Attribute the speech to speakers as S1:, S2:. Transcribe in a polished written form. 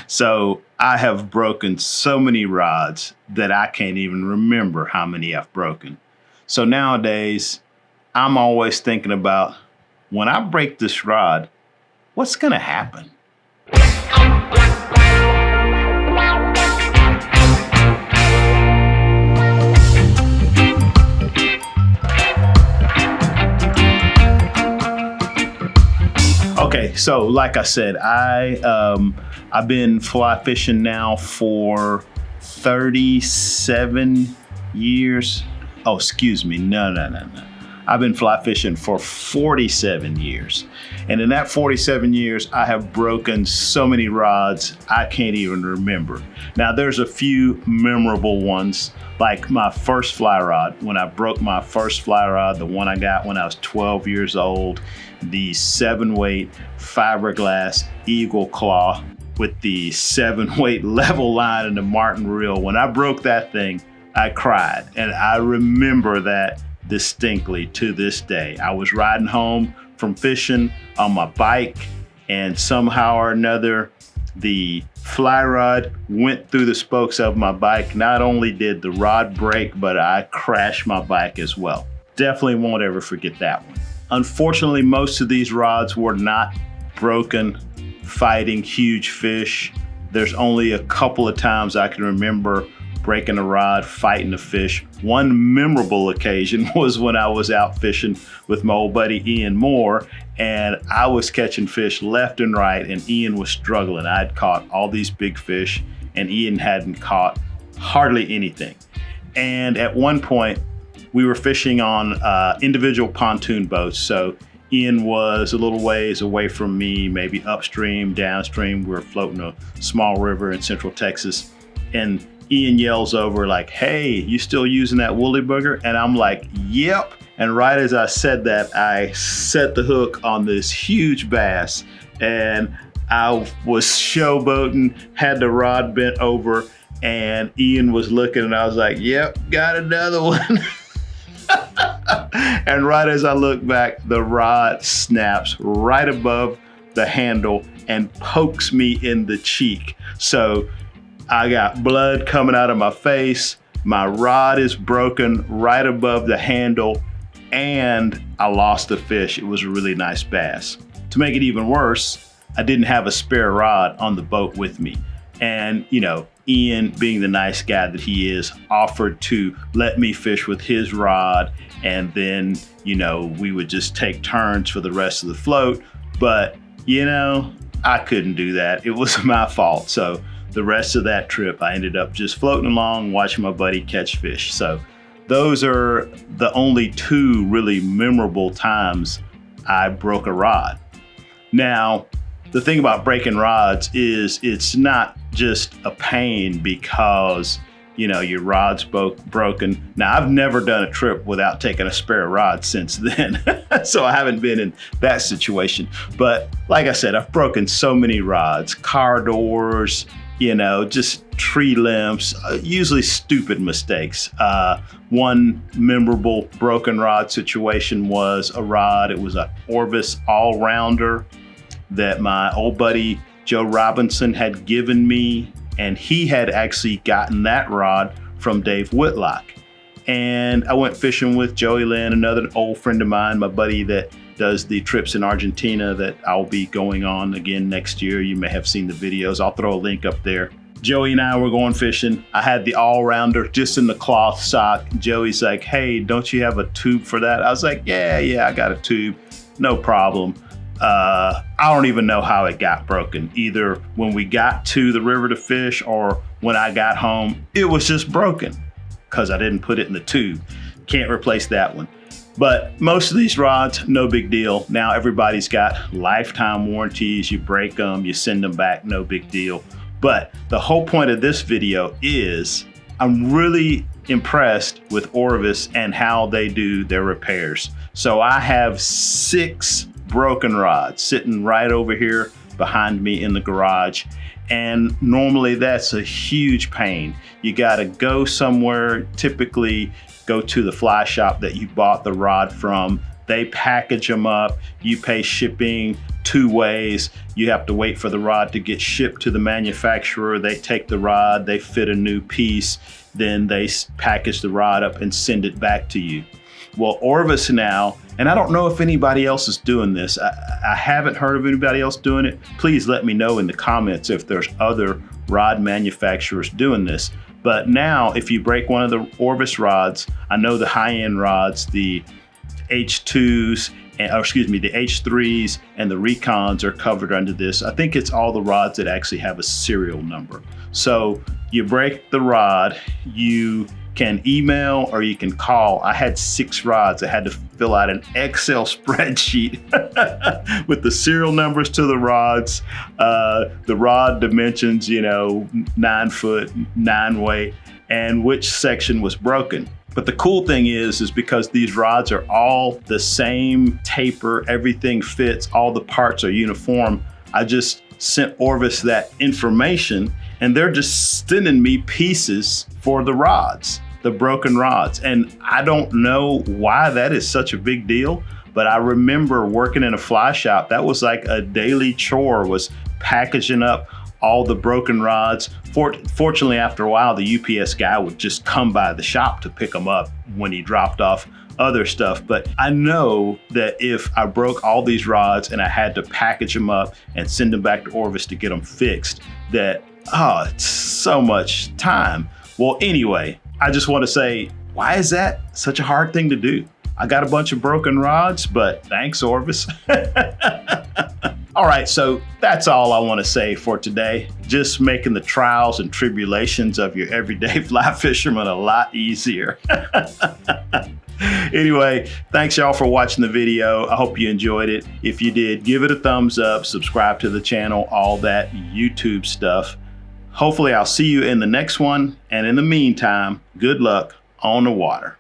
S1: So I have broken so many rods that I can't even remember how many I've broken. So nowadays, I'm always thinking about when I break this rod, what's going to happen? Okay, so like I said, I've been fly fishing now for 37 years. Oh, excuse me. No. I've been fly fishing for 47 years. And in that 47 years, I have broken so many rods, I can't even remember. Now, there's a few memorable ones, like my first fly rod. When I broke my first fly rod, the one I got when I was 12 years old, the 7-weight fiberglass eagle claw with the 7-weight level line and the Martin reel. When I broke that thing, I cried. And I remember that distinctly to this day. I was riding home from fishing on my bike, and somehow or another, the fly rod went through the spokes of my bike. Not only did the rod break, but I crashed my bike as well. Definitely won't ever forget that one. Unfortunately, most of these rods were not broken fighting huge fish. There's only a couple of times I can remember breaking a rod, fighting a fish. One memorable occasion was when I was out fishing with my old buddy Ian Moore, and I was catching fish left and right, and Ian was struggling. I'd caught all these big fish, and Ian hadn't caught hardly anything. And at one point, we were fishing on individual pontoon boats. So Ian was a little ways away from me, maybe upstream, downstream. We were floating a small river in central Texas. And Ian yells over like, "Hey, you still using that woolly booger?" And I'm like, "Yep." And right as I said that, I set the hook on this huge bass, and I was showboating, had the rod bent over, and Ian was looking, and I was like, "Yep, got another one." And right as I look back, the rod snaps right above the handle and pokes me in the cheek. So I got blood coming out of my face. My rod is broken right above the handle, and I lost the fish. It was a really nice bass. To make it even worse, I didn't have a spare rod on the boat with me. And, you know, Ian, being the nice guy that he is, offered to let me fish with his rod, and then, you know, we would just take turns for the rest of the float. But, you know, I couldn't do that. It was my fault. So the rest of that trip, I ended up just floating along, watching my buddy catch fish. So those are the only two really memorable times I broke a rod. Now, the thing about breaking rods is it's not just a pain because, you know, your rod's broken. Now, I've never done a trip without taking a spare rod since then. So I haven't been in that situation. But like I said, I've broken so many rods, car doors, you know, just tree limbs, usually stupid mistakes. One memorable broken rod situation was a rod. It was an Orvis all-rounder that my old buddy Joe Robinson had given me, and he had actually gotten that rod from Dave Whitlock. And I went fishing with Joey Lynn, another old friend of mine, my buddy that does the trips in Argentina that I'll be going on again next year. You may have seen the videos. I'll throw a link up there. Joey and I were going fishing. I had the all-rounder just in the cloth sock. Joey's like, "Hey, don't you have a tube for that?" I was like, yeah, I got a tube. No problem. I don't even know how it got broken. Either when we got to the river to fish or when I got home, it was just broken because I didn't put it in the tube. Can't replace that one. But most of these rods, no big deal. Now everybody's got lifetime warranties. You break them, you send them back, no big deal. But the whole point of this video is I'm really impressed with Orvis and how they do their repairs. So I have 6 broken rods sitting right over here behind me in the garage. And normally that's a huge pain. You gotta go somewhere, typically go to the fly shop that you bought the rod from. They package them up. You pay shipping 2 ways. You have to wait for the rod to get shipped to the manufacturer. They take the rod, they fit a new piece, then they package the rod up and send it back to you. Well, Orvis now, and I don't know if anybody else is doing this. I haven't heard of anybody else doing it. Please let me know in the comments if there's other rod manufacturers doing this. But now, if you break one of the Orvis rods, I know the high-end rods, the H2s, the H3s and the Recons are covered under this. I think it's all the rods that actually have a serial number. So you break the rod, you can email or you can call. I had 6 rods. I had to fill out an Excel spreadsheet with the serial numbers to the rods, the rod dimensions, 9 foot, 9 weight, and which section was broken. But the cool thing is because these rods are all the same taper, everything fits, all the parts are uniform. I just sent Orvis that information and they're just sending me pieces for the rods, the broken rods. And I don't know why that is such a big deal, but I remember working in a fly shop. That was like a daily chore, was packaging up all the broken rods. Fortunately, after a while, the UPS guy would just come by the shop to pick them up when he dropped off other stuff. But I know that if I broke all these rods and I had to package them up and send them back to Orvis to get them fixed, that, it's so much time. Well, anyway, I just want to say, why is that such a hard thing to do? I got a bunch of broken rods, but thanks, Orvis. All right, so that's all I want to say for today. Just making the trials and tribulations of your everyday fly fisherman a lot easier. Anyway, thanks y'all for watching the video. I hope you enjoyed it. If you did, give it a thumbs up, subscribe to the channel, all that YouTube stuff. Hopefully I'll see you in the next one. And in the meantime, good luck on the water.